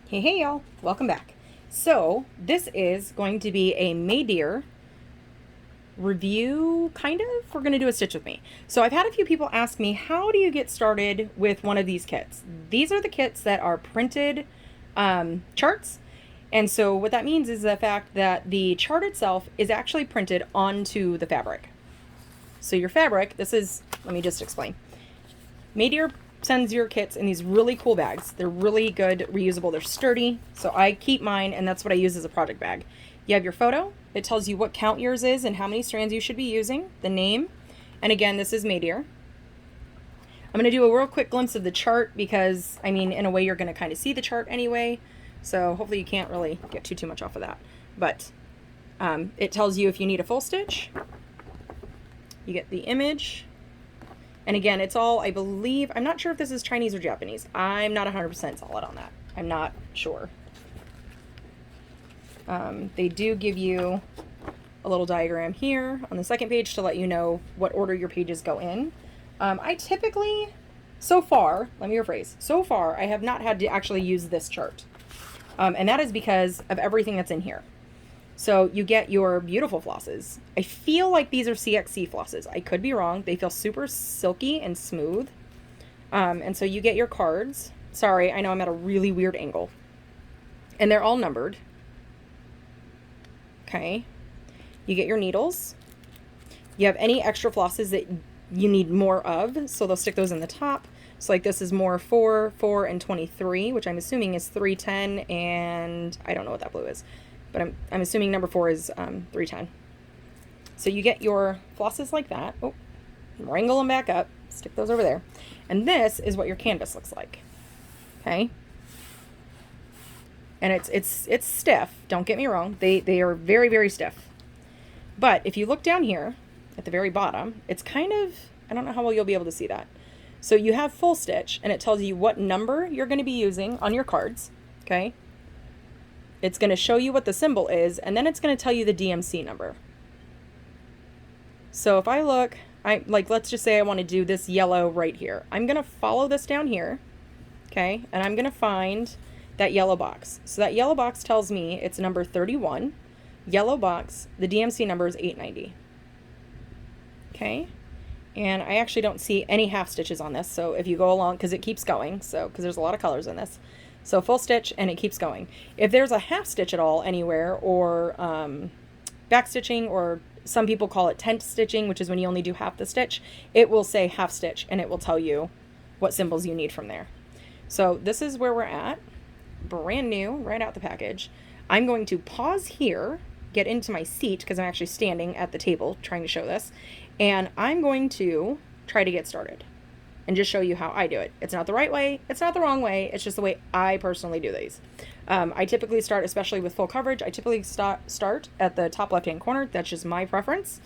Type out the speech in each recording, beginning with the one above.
Hey y'all, welcome back. So this is going to be a Maydear review, kind of. We're going to do a stitch with me. So I've had a few people ask me, how do you get started with one of these kits? These are the kits that are printed charts. And so what that means is the fact that the chart itself is actually printed onto the fabric. So your fabric, let me just explain. Maydear sends your kits in these really cool bags. They're really good, reusable, they're sturdy. So I keep mine, and that's what I use as a project bag. You have your photo. It tells you what count yours is and how many strands you should be using, the name. And again, this is Maydear. I'm going to do a real quick glimpse of the chart because, I mean, in a way you're going to kind of see the chart anyway. So hopefully you can't really get too much off of that. But it tells you if you need a full stitch. You get the image. And again, it's all, I believe, I'm not sure if this is Chinese or Japanese. I'm not 100% solid on that. I'm not sure. They do give you a little diagram here on the second page to let you know what order your pages go in. I typically, so far, let me rephrase, so far I have not had to actually use this chart. And that is because of everything that's in here. So you get your beautiful flosses. I feel like these are CXC flosses. I could be wrong. They feel super silky and smooth. And so you get your cards. Sorry, I know I'm at a really weird angle. And they're all numbered. Okay. You get your needles. You have any extra flosses that you need more of, so they'll stick those in the top. So like this is more 4, 4, and 23, which I'm assuming is 310, and I don't know what that blue is. But I'm assuming number 4 is 310. So you get your flosses like that. Oh, wrangle them back up. Stick those over there. And this is what your canvas looks like. Okay. And it's stiff. Don't get me wrong. They are very, very stiff. But if you look down here at the very bottom, it's kind of, I don't know how well you'll be able to see that. So you have full stitch, and it tells you what number you're going to be using on your cards. Okay. It's going to show you what the symbol is, and then it's going to tell you the DMC number. So if I look, let's just say I want to do this yellow right here. I'm going to follow this down here, okay, and I'm going to find that yellow box. So that yellow box tells me it's number 31. Yellow box, the DMC number is 890. Okay, and I actually don't see any half stitches on this, so if you go along, because it keeps going, so because there's a lot of colors in this. So full stitch, and it keeps going. If there's a half stitch at all anywhere, or back stitching, or some people call it tent stitching, which is when you only do half the stitch, it will say half stitch, and it will tell you what symbols you need from there. So this is where we're at. Brand new, right out the package. I'm going to pause here, get into my seat, because I'm actually standing at the table trying to show this, and I'm going to try to get started and just show you how I do it. It's not the right way. It's not the wrong way. It's just the way I personally do these. I typically start, especially with full coverage, I typically start at the top left-hand corner. That's just my preference.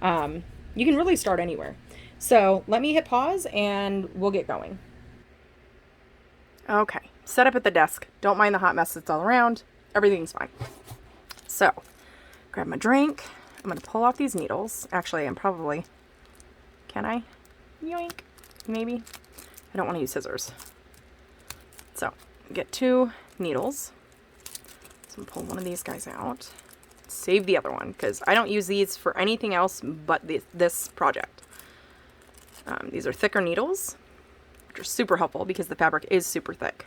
You can really start anywhere. So let me hit pause and we'll get going. Okay, set up at the desk. Don't mind the hot mess that's all around. Everything's fine. So, grab my drink. I'm going to pull off these needles. Actually, can I? Yoink. Maybe. I don't want to use scissors. So, get 2 needles. So I'm going to pull one of these guys out. Save the other one, because I don't use these for anything else but this project. These are thicker needles, which are super helpful because the fabric is super thick.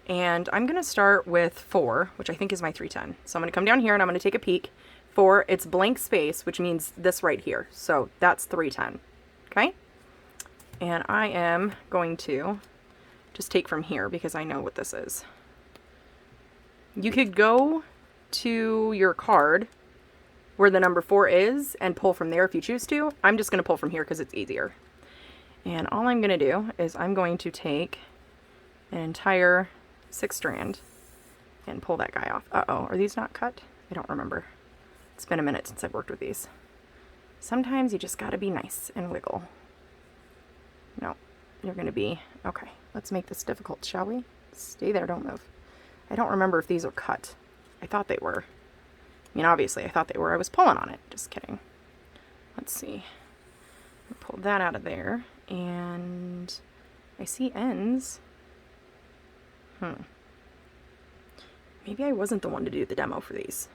And I'm going to start with 4, which I think is my 310. So I'm going to come down here and I'm going to take a peek. 4, it's blank space, which means this right here. So that's 310. Okay? And I am going to just take from here because I know what this is. You could go to your card where the number 4 is and pull from there if you choose to. I'm just going to pull from here because it's easier. And all I'm going to do is I'm going to take an entire 6 strand and pull that guy off. Uh-oh, are these not cut? I don't remember. It's been a minute since I've worked with these. Sometimes you just got to be nice and wiggle. No, you're going to be... Okay, let's make this difficult, shall we? Stay there, don't move. I don't remember if these are cut. I thought they were. I mean, obviously, I thought they were. I was pulling on it. Just kidding. Let's see. Pull that out of there. And I see ends. maybe I wasn't the one to do the demo for these.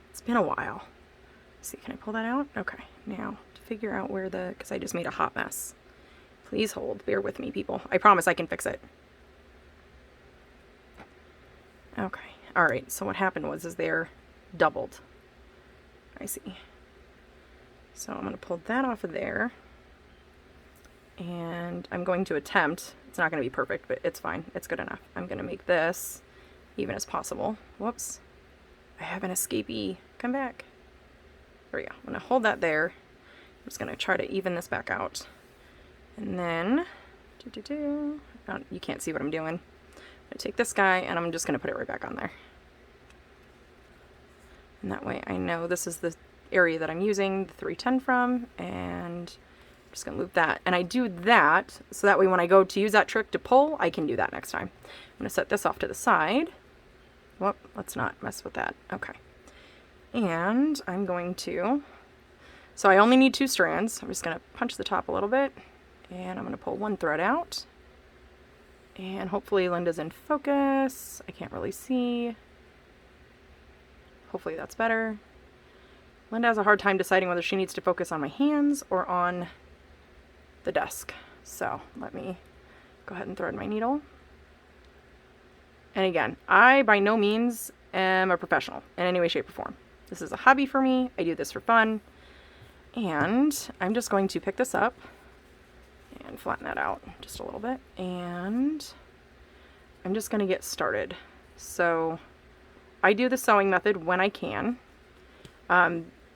It's been a while. Let's see, can I pull that out? Okay, now to figure out where because I just made a hot mess. Please hold, bear with me, people. I promise I can fix it. Okay, all right, so what happened was they're doubled. I see. So I'm gonna pull that off of there. And I'm going to attempt, it's not going to be perfect, but it's fine. It's good enough. I'm going to make this even as possible. Whoops. I have an escapee. Come back. There we go. I'm going to hold that there. I'm just going to try to even this back out. And then, you can't see what I'm doing. I'm going to take this guy and I'm just going to put it right back on there. And that way I know this is the area that I'm using the 310 from, and just gonna loop that, and I do that so that way when I go to use that trick to pull, I can do that next time. I'm gonna set this off to the side. Whoop, let's not mess with that. Okay. And I'm going to, so I only need 2 strands. I'm just gonna punch the top a little bit, and I'm gonna pull 1 thread out. And hopefully Linda's in focus. I can't really see. Hopefully that's better. Linda has a hard time deciding whether she needs to focus on my hands or on the desk. So let me go ahead and thread my needle. And again, I by no means am a professional in any way, shape, or form. This is a hobby for me. I do this for fun. And I'm just going to pick this up and flatten that out just a little bit. And I'm just going to get started. So I do the sewing method when I can.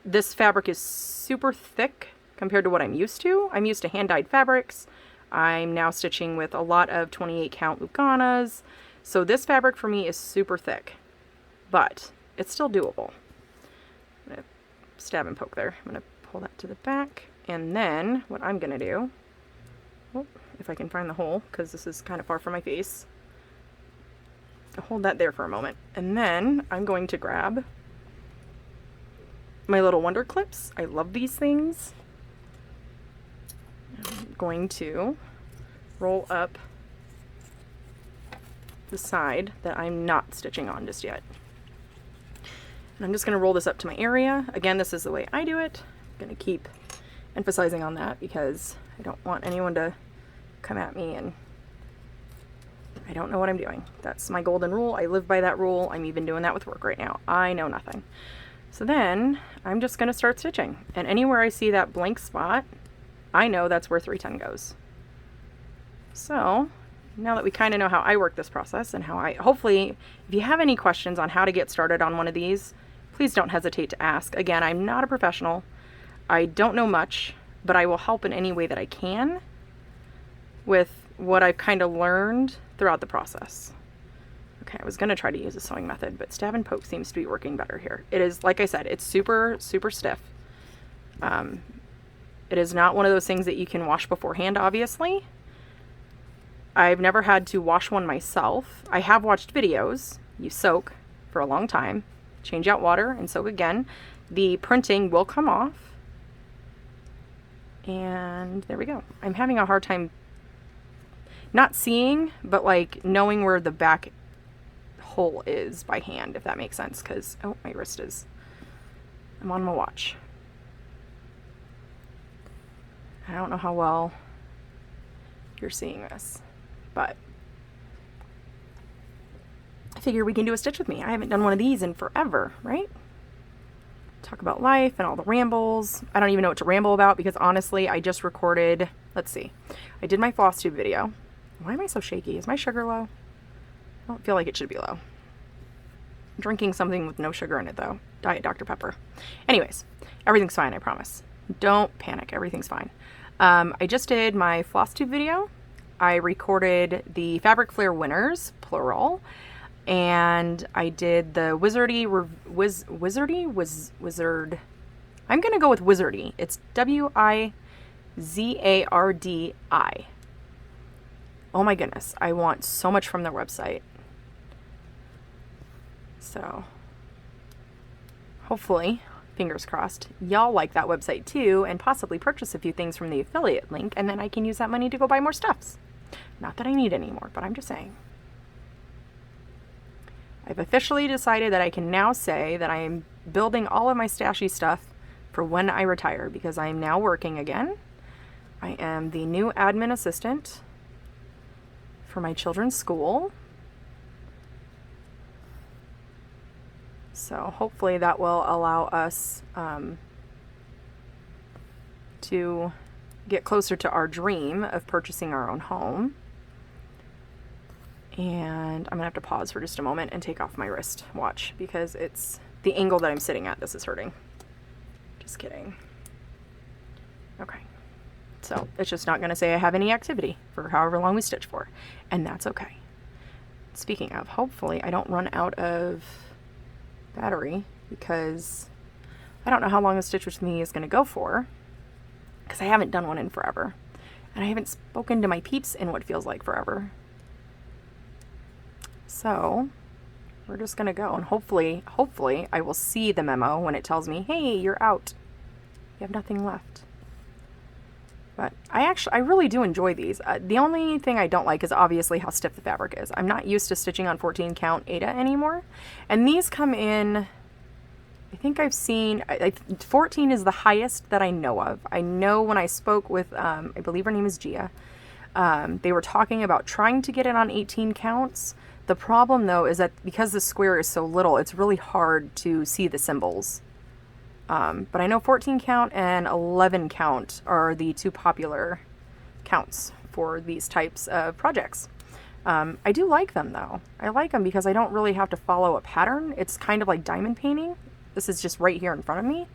This fabric is super thick compared to what I'm used to. I'm used to hand-dyed fabrics. I'm now stitching with a lot of 28 count Lucanas. So this fabric for me is super thick, but it's still doable. I'm gonna stab and poke there. I'm gonna pull that to the back, and then what I'm gonna do, if I can find the hole, because this is kind of far from my face, I'll hold that there for a moment, and then I'm going to grab my little wonder clips. I love these things. I'm going to roll up the side that I'm not stitching on just yet. And I'm just going to roll this up to my area. Again, this is the way I do it. I'm going to keep emphasizing on that because I don't want anyone to come at me and I don't know what I'm doing. That's my golden rule. I live by that rule. I'm even doing that with work right now. I know nothing. So then I'm just going to start stitching, and anywhere I see that blank spot, I know that's where 310 goes. So now that we kind of know how I work this process and how hopefully if you have any questions on how to get started on one of these, please don't hesitate to ask. Again, I'm not a professional. I don't know much, but I will help in any way that I can with what I've kind of learned throughout the process. Okay, I was going to try to use a sewing method, but stab and poke seems to be working better here. It is, like I said, it's super, super stiff. It is not one of those things that you can wash beforehand, obviously. I've never had to wash one myself. I have watched videos. You soak for a long time, change out water, and soak again. The printing will come off. And there we go. I'm having a hard time not seeing, but like knowing where the back hole is by hand, if that makes sense, because oh, my wrist is, I'm on my watch. I don't know how well you're seeing this, but I figure we can do a stitch with me. I haven't done one of these in forever, right? Talk about life and all the rambles. I don't even know what to ramble about because honestly, I just recorded, let's see, I did my floss tube video. Why am I so shaky? Is my sugar low? I don't feel like it should be low. I'm drinking something with no sugar in it though. Diet Dr. Pepper. Anyways, everything's fine, I promise. Don't panic, everything's fine. I just did my floss tube video. I recorded the Fabric Flare winners, plural, and I did the wizard. I'm gonna go with wizardy. It's Wizardi. Oh my goodness, I want so much from their website. So hopefully, fingers crossed, y'all like that website too and possibly purchase a few things from the affiliate link, and then I can use that money to go buy more stuffs. Not that I need any more, but I'm just saying. I've officially decided that I can now say that I am building all of my stashy stuff for when I retire, because I am now working again. I am the new admin assistant for my children's school. So hopefully that will allow us to get closer to our dream of purchasing our own home. And I'm gonna have to pause for just a moment and take off my wrist watch because it's the angle that I'm sitting at. This is hurting. Just kidding. Okay. So it's just not gonna say I have any activity for however long we stitch for, and that's okay. Speaking of, hopefully I don't run out of battery, because I don't know how long a stitch with me is gonna go for, because I haven't done one in forever. And I haven't spoken to my peeps in what feels like forever. So we're just gonna go, and hopefully I will see the memo when it tells me, hey, you're out. You have nothing left. But I really do enjoy these. The only thing I don't like is obviously how stiff the fabric is. I'm not used to stitching on 14 count Aida anymore. And these come in, I think I've seen, 14 is the highest that I know of. I know when I spoke with, I believe her name is Gia, they were talking about trying to get it on 18 counts. The problem though is that because the square is so little, it's really hard to see the symbols. But I know 14 count and 11 count are the two popular counts for these types of projects. I do like them though. I like them because I don't really have to follow a pattern. It's kind of like diamond painting. This is just right here in front of me.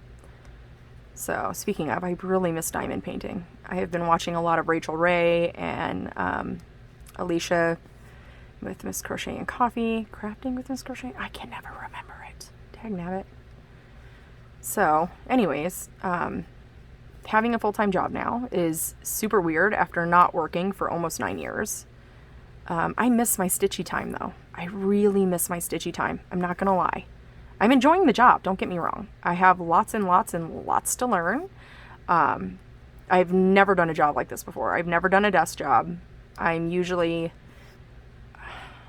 So speaking of, I really miss diamond painting. I have been watching a lot of Rachel Ray and Alicia with Miss Crochet and Coffee, Crafting with Miss Crochet. I can never remember it. Dagnabbit. So anyways, having a full-time job now is super weird after not working for almost 9 years. I miss my stitchy time though. I really miss my stitchy time. I'm not gonna lie. I'm enjoying the job, don't get me wrong. I have lots and lots and lots to learn. I've never done a job like this before. I've never done a desk job. I'm usually,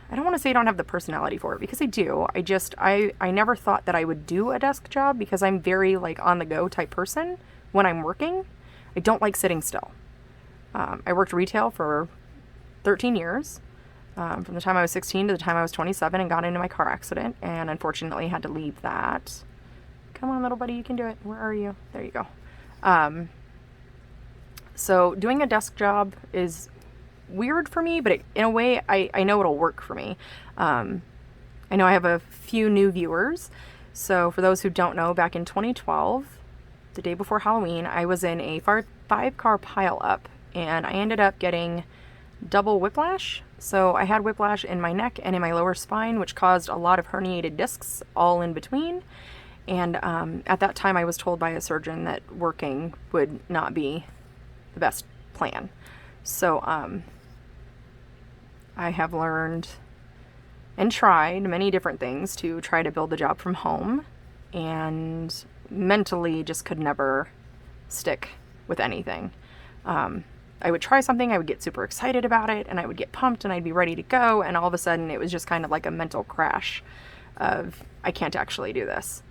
I don't want to say I don't have the personality for it, because I do. I never thought that I would do a desk job because I'm very like on the go type person when I'm working. I don't like sitting still. I worked retail for 13 years. From the time I was 16 to the time I was 27, and got into my car accident and unfortunately had to leave that. Come on, little buddy, you can do it. Where are you? There you go. So doing a desk job is weird for me, but in a way I know it'll work for me. I know I have a few new viewers. So for those who don't know, back in 2012, the day before Halloween, I was in a 5-car pile up, and I ended up getting double whiplash. So I had whiplash in my neck and in my lower spine, which caused a lot of herniated discs all in between. And at that time I was told by a surgeon that working would not be the best plan. So I have learned and tried many different things to try to build the job from home, and mentally just could never stick with anything. I would try something, I would get super excited about it, and I would get pumped, and I'd be ready to go, and all of a sudden it was just kind of like a mental crash of, I can't actually do this.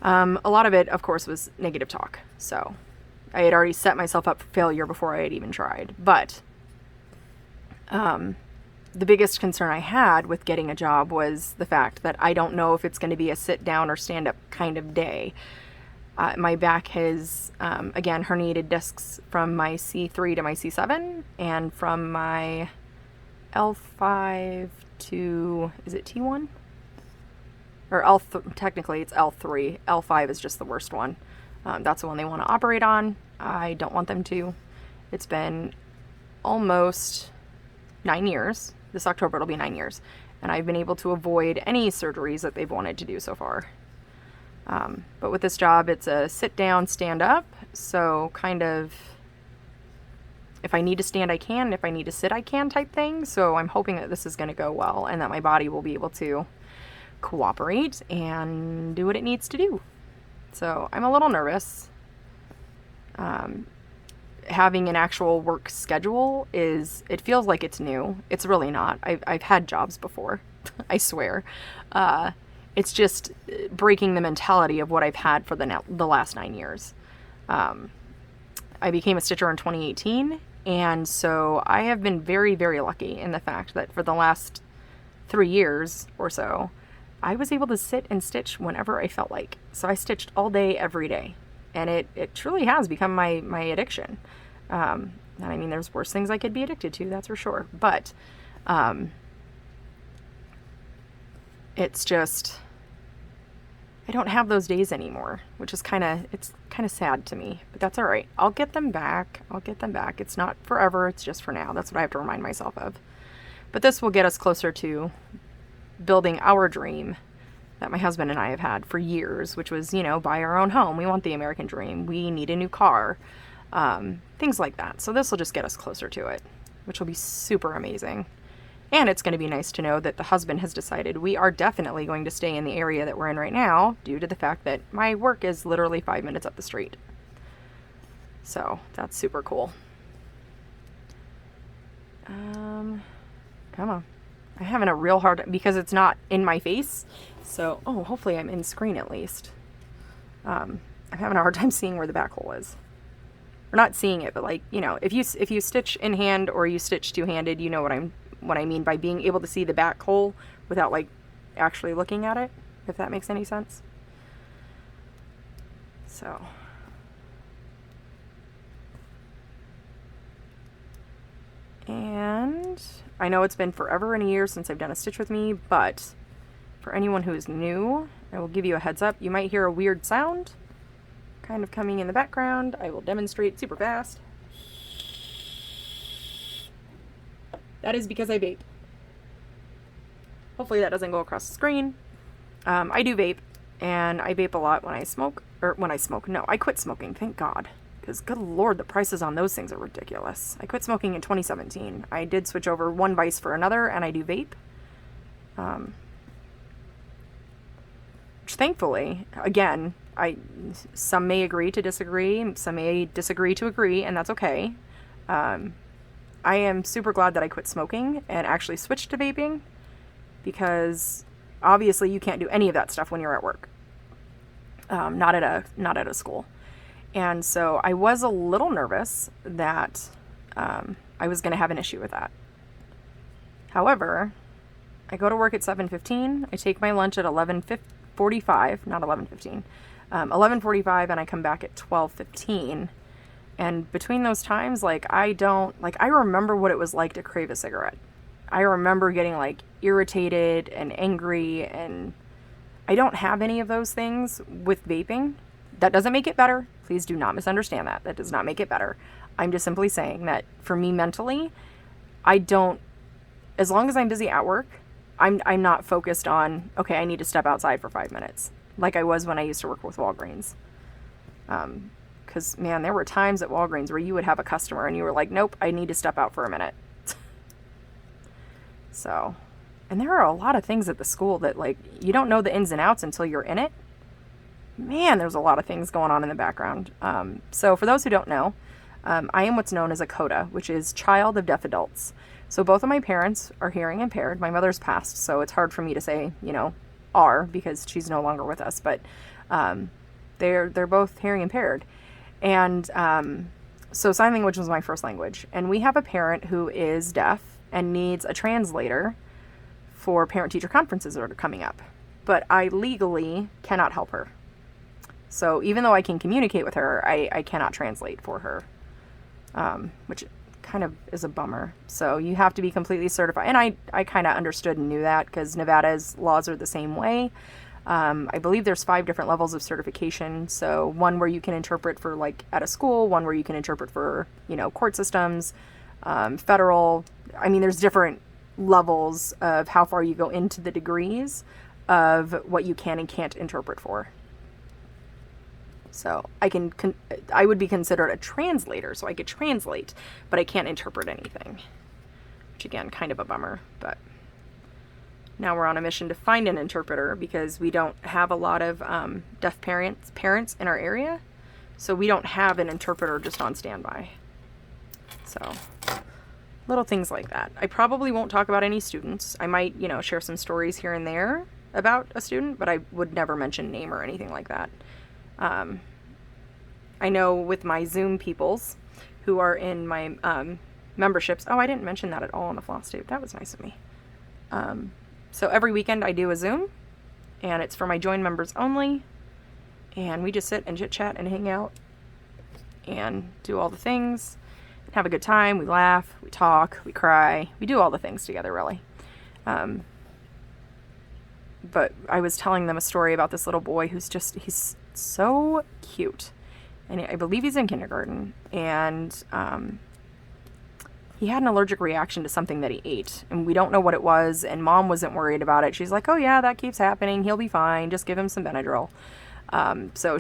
A lot of it, of course, was negative talk. So I had already set myself up for failure before I had even tried. But the biggest concern I had with getting a job was the fact that I don't know if it's going to be a sit down or stand up kind of day. My back has, again, herniated discs from my C3 to my C7, and from my L5 to, is it T1? Or technically it's L3. L5 is just the worst one. That's the one they want to operate on. I don't want them to. It's been almost 9 years. This October it'll be 9 years. And I've been able to avoid any surgeries that they've wanted to do so far. But with this job, it's a sit down, stand up. So kind of, if I need to stand, I can. If I need to sit, I can type thing. So I'm hoping that this is going to go well and that my body will be able to cooperate and do what it needs to do. So I'm a little nervous. Having an actual work schedule it feels like it's new. It's really not. I've had jobs before. I swear. It's just breaking the mentality of what I've had for the last 9 years. I became a stitcher in 2018, and so I have been very, very lucky in the fact that for the last 3 years or so, I was able to sit and stitch whenever I felt like. So I stitched all day, every day, and it truly has become my addiction. And I mean, there's worse things I could be addicted to, that's for sure. But it's just, I don't have those days anymore, which is it's kind of sad to me, but that's all right. I'll get them back. It's not forever. It's just for now. That's what I have to remind myself of. But this will get us closer to building our dream that my husband and I have had for years, which was, buy our own home. We want the American dream. We need a new car, things like that. So this will just get us closer to it, which will be super amazing. And it's going to be nice to know that the husband has decided we are definitely going to stay in the area that we're in right now due to the fact that my work is literally 5 minutes up the street. So that's super cool. Come on. I'm having a real hard, because it's not in my face. So, hopefully I'm in screen at least. I'm having a hard time seeing where the back hole is. Or not seeing it, but if you stitch in hand or you stitch two-handed, you know what I mean by being able to see the back hole without actually looking at it, if that makes any sense. So and I know it's been forever and a year since I've done a stitch with me, but for anyone who is new, I will give you a heads up. You might hear a weird sound kind of coming in the background. I will demonstrate super fast. That is because I vape. Hopefully that doesn't go across the screen. I do vape, and I vape a lot when I smoke. No, I quit smoking, thank God. Because, good Lord, the prices on those things are ridiculous. I quit smoking in 2017. I did switch over one vice for another, and I do vape. Which, thankfully, again, some may agree to disagree, some may disagree to agree, and that's okay. I am super glad that I quit smoking and actually switched to vaping, because obviously you can't do any of that stuff when you're at work. Not at a school. And so I was a little nervous that I was going to have an issue with that. However, I go to work at 7:15. I take my lunch at 11:45, not 11:15. 11:45, and I come back at 12:15. And between those times, I remember what it was like to crave a cigarette. I remember getting irritated and angry, and I don't have any of those things with vaping. That doesn't make it better. Please do not misunderstand that. That does not make it better. I'm just simply saying that for me mentally, as long as I'm busy at work, I'm not focused on, okay, I need to step outside for 5 minutes, like I was when I used to work with Walgreens. Because, man, there were times at Walgreens where you would have a customer and you were like, nope, I need to step out for a minute. So, and there are a lot of things at the school that, you don't know the ins and outs until you're in it. Man, there's a lot of things going on in the background. So for those who don't know, I am what's known as a CODA, which is Child of Deaf Adults. So both of my parents are hearing impaired. My mother's passed, so it's hard for me to say, are, because she's no longer with us. But they're both hearing impaired. And so sign language was my first language. And we have a parent who is deaf and needs a translator for parent-teacher conferences that are coming up. But I legally cannot help her. So even though I can communicate with her, I cannot translate for her, which kind of is a bummer. So you have to be completely certified. And I kind of understood and knew that, because Nevada's laws are the same way. I believe there's 5 different levels of certification. So one where you can interpret for at a school, one where you can interpret for, court systems, federal. I mean, there's different levels of how far you go into the degrees of what you can and can't interpret for. So I would be considered a translator, so I could translate, but I can't interpret anything, which again, kind of a bummer. But now we're on a mission to find an interpreter, because we don't have a lot of deaf parents in our area, so we don't have an interpreter just on standby. So Little things like that. I probably won't talk about any students. I might, you know, share some stories here and there about a student, but I would never mention name or anything like that. I know with my Zoom peoples who are in my memberships. Oh, I didn't mention that at all on the floss tube. That was nice of me. So every weekend I do a Zoom, and it's for my join members only. And we just sit and chit chat and hang out and do all the things. Have a good time. We laugh, we talk, we cry, we do all the things together, really. But I was telling them a story about this little boy who's he's so cute. And I believe he's in kindergarten. And he had an allergic reaction to something that he ate. And we don't know what it was. And Mom wasn't worried about it. She's like, oh yeah, that keeps happening. He'll be fine. Just give him some Benadryl. So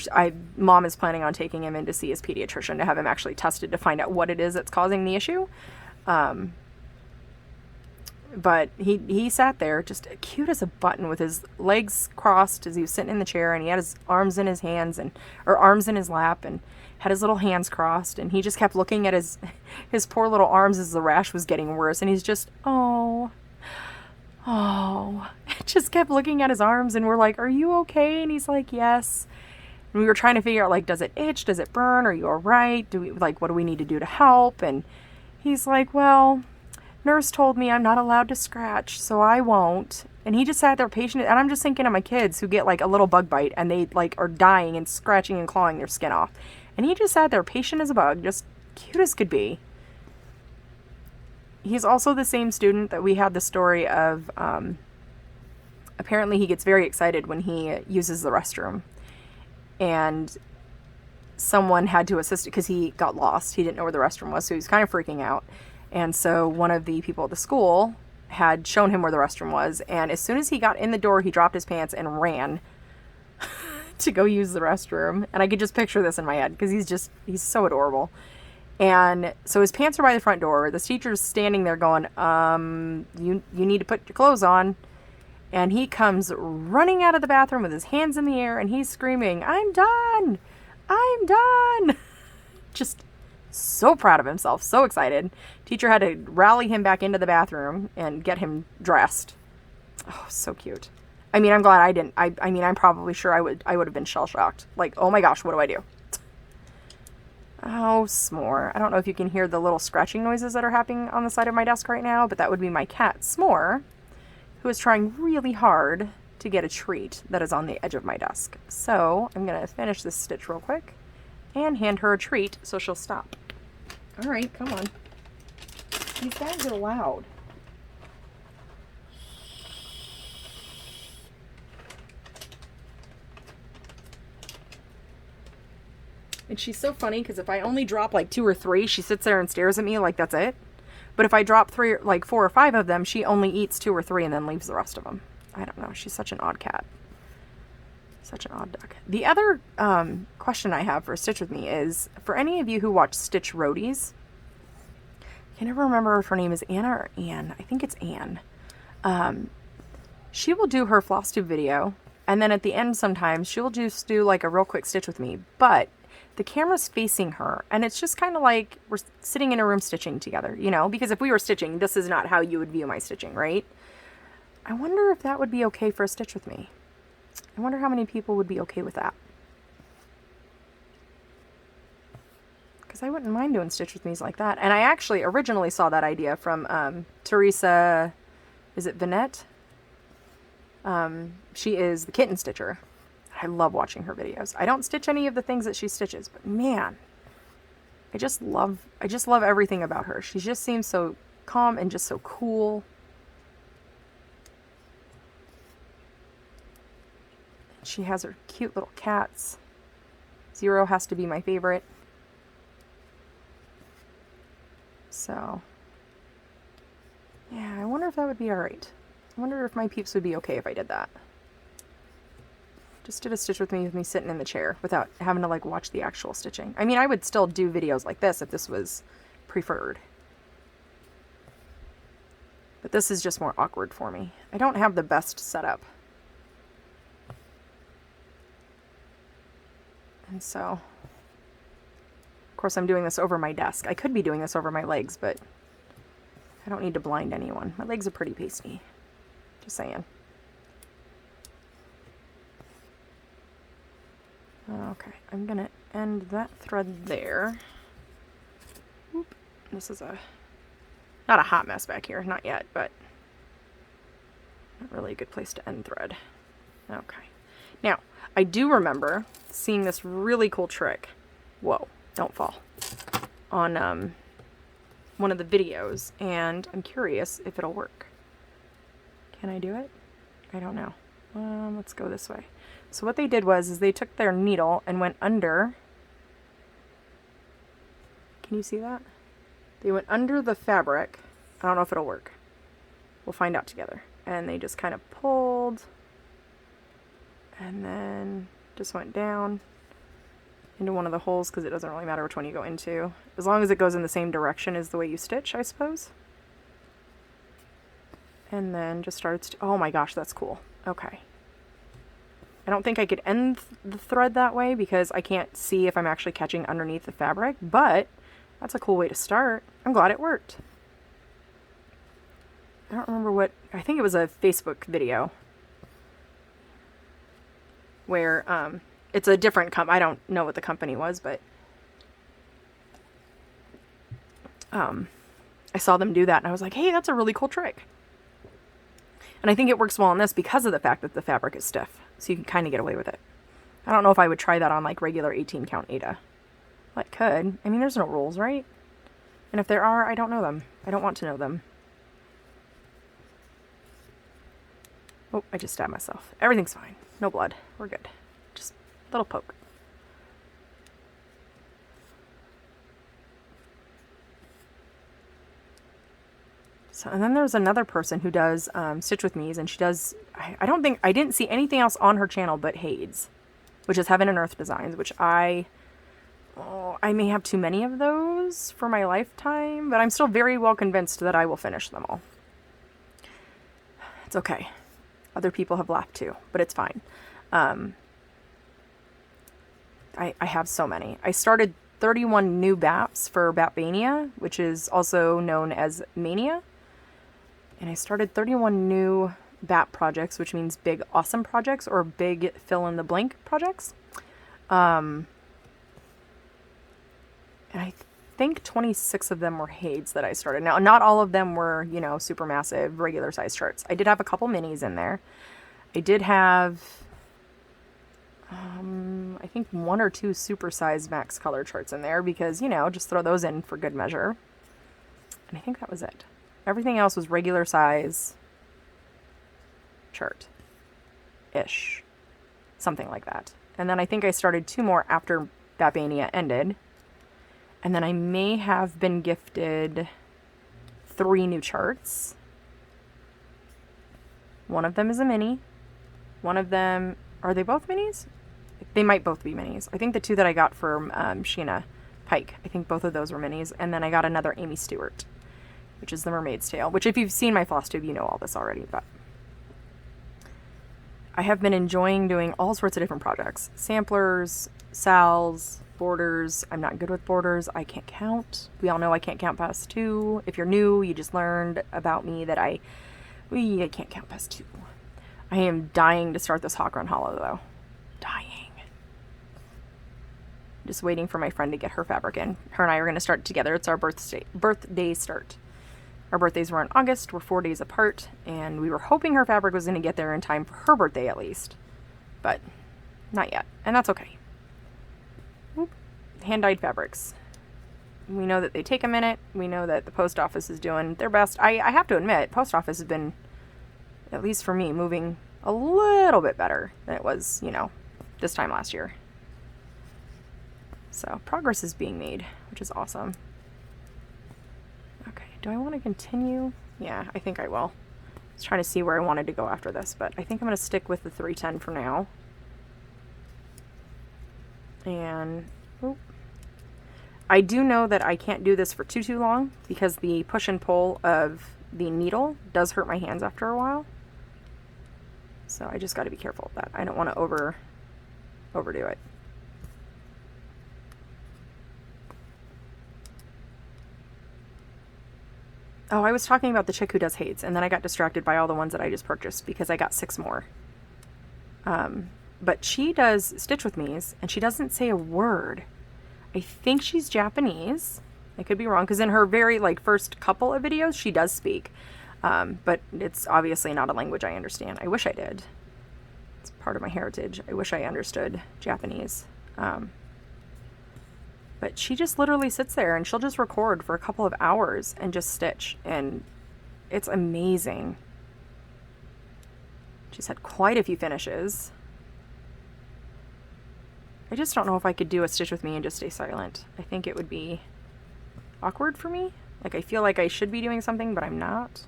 Mom is planning on taking him in to see his pediatrician to have him actually tested to find out what it is that's causing the issue. But he sat there just cute as a button with his legs crossed as he was sitting in the chair, and he had his arms in his hands or arms in his lap and had his little hands crossed, and he just kept looking at his poor little arms as the rash was getting worse, and he's just, oh, just kept looking at his arms, and we're like, are you okay? And he's like, yes. And we were trying to figure out, like, does it itch? Does it burn? Are you all right? What do we need to do to help? And he's like, well, nurse told me I'm not allowed to scratch, so I won't. And he just sat there patient, and I'm just thinking of my kids who get, like, a little bug bite, and they, like, are dying and scratching and clawing their skin off. And he just sat there patient as a bug, just cute as could be. He's also the same student that we had the story of, apparently he gets very excited when he uses the restroom. And someone had to assist because he got lost. He didn't know where the restroom was, so he was kind of freaking out. And so one of the people at the school had shown him where the restroom was. And as soon as he got in the door, he dropped his pants and ran to go use the restroom. And I could just picture this in my head because he's so adorable. And so his pants are by the front door. The teacher's standing there going, you need to put your clothes on. And he comes running out of the bathroom with his hands in the air, and he's screaming, I'm done! I'm done! Just so proud of himself, so excited. Teacher had to rally him back into the bathroom and get him dressed. Oh, so cute. I mean, I'm glad I didn't. I mean, I'm probably sure I would have been shell-shocked. Like, oh my gosh, what do I do? Oh, S'more. I don't know if you can hear the little scratching noises that are happening on the side of my desk right now, but that would be my cat, S'more, who is trying really hard to get a treat that is on the edge of my desk. So I'm going to finish this stitch real quick and hand her a treat so she'll stop. All right, come on. These guys are loud. And she's so funny because if I only drop like 2 or 3, she sits there and stares at me like that's it. But if I drop 4 or 5 of them, she only eats 2 or 3 and then leaves the rest of them. I don't know. She's such an odd cat. Such an odd duck. The other question I have for Stitch With Me is, for any of you who watch Stitch Roadies, I can never remember if her name is Anna or Anne. I think it's Anne. She will do her floss tube video, and then at the end sometimes she'll just do like a real quick Stitch With Me, but the camera's facing her, and it's just kind of like we're sitting in a room stitching together, you know, because if we were stitching, this is not how you would view my stitching, right? I wonder if that would be okay for a Stitch With Me. I wonder how many people would be okay with that. Because I wouldn't mind doing Stitch With Me's like that. And I actually originally saw that idea from Teresa, is it Vinette? She is the kitten stitcher. I love watching her videos. I don't stitch any of the things that she stitches, but man, I just love everything about her. She just seems so calm and just so cool. She has her cute little cats. Zero has to be my favorite. So, yeah, I wonder if that would be alright. I wonder if my peeps would be okay if I did that. Just did a Stitch With me sitting in the chair without having to like watch the actual stitching. I mean, I would still do videos like this if this was preferred. But this is just more awkward for me. I don't have the best setup. And so, of course, I'm doing this over my desk. I could be doing this over my legs, but I don't need to blind anyone. My legs are pretty pasty. Just saying. Okay, I'm gonna end that thread there. Oop. This is not a hot mess back here, not yet, but not really a good place to end thread. Okay. Now, I do remember seeing this really cool trick. Whoa, don't fall. On one of the videos, and I'm curious if it'll work. Can I do it? I don't know. Let's go this way. So what they did is they took their needle and went under. Can you see that? They went under the fabric. I don't know if it'll work. We'll find out together. And they just kind of pulled and then just went down into one of the holes, because it doesn't really matter which one you go into. As long as it goes in the same direction as the way you stitch, I suppose. And then just started oh my gosh, that's cool. Okay. I don't think I could end the thread that way because I can't see if I'm actually catching underneath the fabric, but that's a cool way to start. I'm glad it worked. I don't remember what, I think it was a Facebook video where it's a different I don't know what the company was, but I saw them do that and I was like, hey, that's a really cool trick. And I think it works well on this because of the fact that the fabric is stiff. So you can kind of get away with it. I don't know if I would try that on like regular 18 count Aida. Well, I could. I mean, there's no rules, right? And if there are, I don't know them. I don't want to know them. Oh, I just stabbed myself. Everything's fine. No blood. We're good. Just a little poke. So, and then there's another person who does Stitch With Me's, and she does, I didn't see anything else on her channel but Hades, which is Heaven and Earth Designs, which I may have too many of those for my lifetime, but I'm still very well convinced that I will finish them all. It's okay. Other people have laughed too, but it's fine. I have so many. I started 31 new BAPs for Bapmania, which is also known as Mania. And I started 31 new BAP projects, which means big awesome projects or big fill in the blank projects. And I think 26 of them were Hades that I started. Now, not all of them were, you know, super massive regular size charts. I did have a couple minis in there. I did have, I think 1 or 2 super size max color charts in there because, you know, just throw those in for good measure. And I think that was it. Everything else was regular size chart-ish. Something like that. And then I think I started 2 more after Bapmania ended. And then I may have been gifted 3 new charts. One of them is a mini. One of them, are they both minis? They might both be minis. I think the 2 that I got from Sheena Pike, I think both of those were minis. And then I got another Amy Stewart, which is the Mermaid's Tale, which if you've seen my floss tube, you know all this already, but I have been enjoying doing all sorts of different projects. Samplers, sals, borders. I'm not good with borders. I can't count. We all know I can't count past 2. If you're new, you just learned about me that I can't count past 2. I am dying to start this Hawk Run Hollow, though. Dying. Just waiting for my friend to get her fabric in. Her and I are going to start together. It's our birthday start. Our birthdays were in August. We're 4 days apart, and we were hoping her fabric was going to get there in time for her birthday at least. But not yet, and that's okay. Oop. Hand-dyed fabrics. We know that they take a minute. We know that the post office is doing their best. I have to admit, post office has been, at least for me, moving a little bit better than it was, you know, this time last year. So progress is being made, which is awesome. Okay, do I want to continue? Yeah, I think I will. I was trying to see where I wanted to go after this, but I think I'm going to stick with the 310 for now. And oop. I do know that I can't do this for too long because the push and pull of the needle does hurt my hands after a while. So I just got to be careful of that. I don't want to overdo it. Oh, I was talking about the chick who does hates, and then I got distracted by all the ones that I just purchased because I got 6 more. But she does Stitch With Me's, and she doesn't say a word. I think she's Japanese. I could be wrong, because in her very first couple of videos, she does speak. But it's obviously not a language I understand. I wish I did. It's part of my heritage. I wish I understood Japanese. But she just literally sits there and she'll just record for a couple of hours and just stitch. And it's amazing. She's had quite a few finishes. I just don't know if I could do a Stitch With Me and just stay silent. I think it would be awkward for me. I feel like I should be doing something, but I'm not.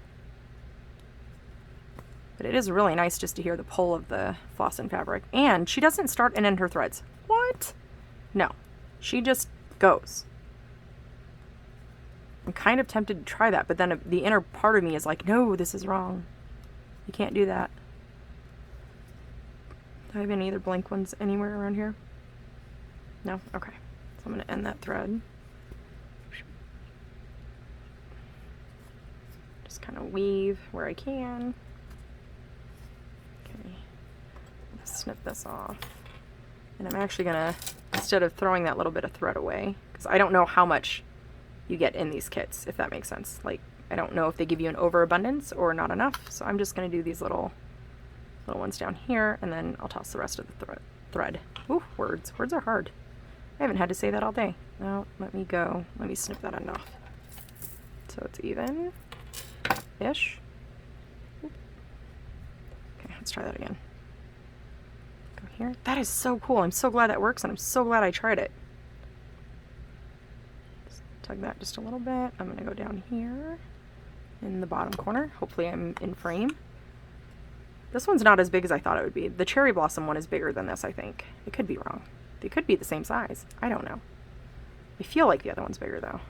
But it is really nice just to hear the pull of the floss and fabric. And she doesn't start and end her threads. What? No. She just goes. I'm kind of tempted to try that, but then the inner part of me is like, no, this is wrong. You can't do that. Do I have any other blank ones anywhere around here? No? Okay. So I'm going to end that thread. Just kind of weave where I can. Okay. Snip this off. And I'm actually going to, instead of throwing that little bit of thread away, because I don't know how much you get in these kits, if that makes sense. I don't know if they give you an overabundance or not enough, so I'm just going to do these little ones down here, and then I'll toss the rest of the thread. Ooh, words. Words are hard. I haven't had to say that all day. Now, let me go. Let me snip that end off. So it's even-ish. Okay, let's try that again. Here. That is so cool. I'm so glad that works, and I'm so glad I tried it. Just tug that just a little bit. I'm going to go down here in the bottom corner. Hopefully I'm in frame. This one's not as big as I thought it would be. The cherry blossom one is bigger than this, I think. It could be wrong. They could be the same size. I don't know. I feel like the other one's bigger, though.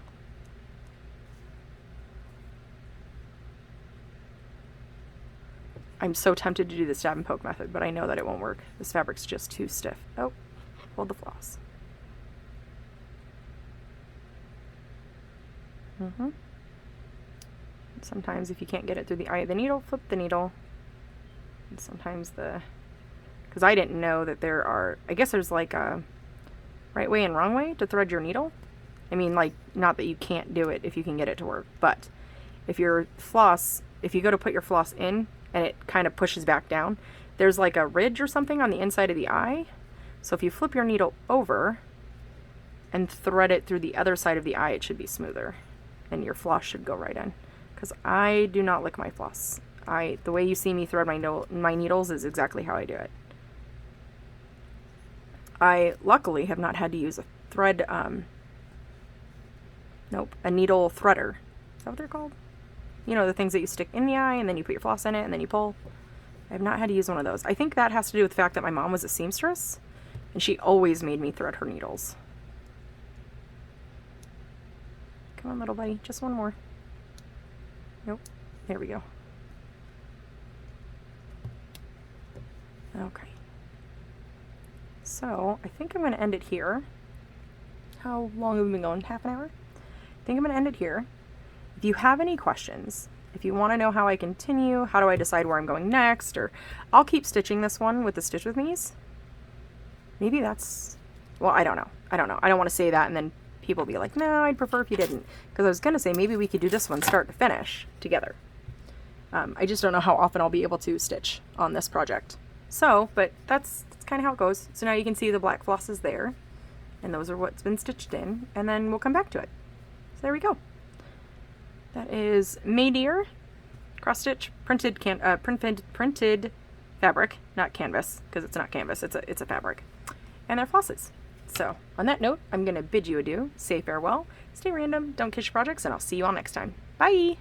I'm so tempted to do the stab and poke method, but I know that it won't work. This fabric's just too stiff. Oh, hold the floss. Sometimes if you can't get it through the eye of the needle, flip the needle. And sometimes because I didn't know that there are, I guess there's a right way and wrong way to thread your needle. I mean, not that you can't do it if you can get it to work, but if you go to put your floss in, and it kind of pushes back down, there's a ridge or something on the inside of the eye. So if you flip your needle over and thread it through the other side of the eye, it should be smoother, and your floss should go right in. Because I do not lick my floss. The way you see me thread my needles is exactly how I do it. I luckily have not had to use a thread, a needle threader. Is that what they're called? You know, the things that you stick in the eye and then you put your floss in it and then you pull. I have not had to use one of those. I think that has to do with the fact that my mom was a seamstress and she always made me thread her needles. Come on, little buddy. Just one more. Nope. There we go. Okay. So, I think I'm going to end it here. How long have we been going? Half an hour? I think I'm going to end it here. If you have any questions, if you want to know how I continue, how do I decide where I'm going next, or I'll keep stitching this one with the Stitch With Me's. Maybe that's, well, I don't know. I don't want to say that and then people be like, no, I'd prefer if you didn't. Because I was going to say maybe we could do this one start to finish together. I just don't know how often I'll be able to stitch on this project. So, but that's kind of how it goes. So now you can see the black flosses there, and those are what's been stitched in, and then we'll come back to it. So there we go. That is Maydear cross stitch printed fabric, not canvas, because it's not canvas, it's a fabric, and they're flosses. So on that note, I'm going to bid you adieu, say farewell, stay random, don't kiss your projects, and I'll see you all next time. Bye!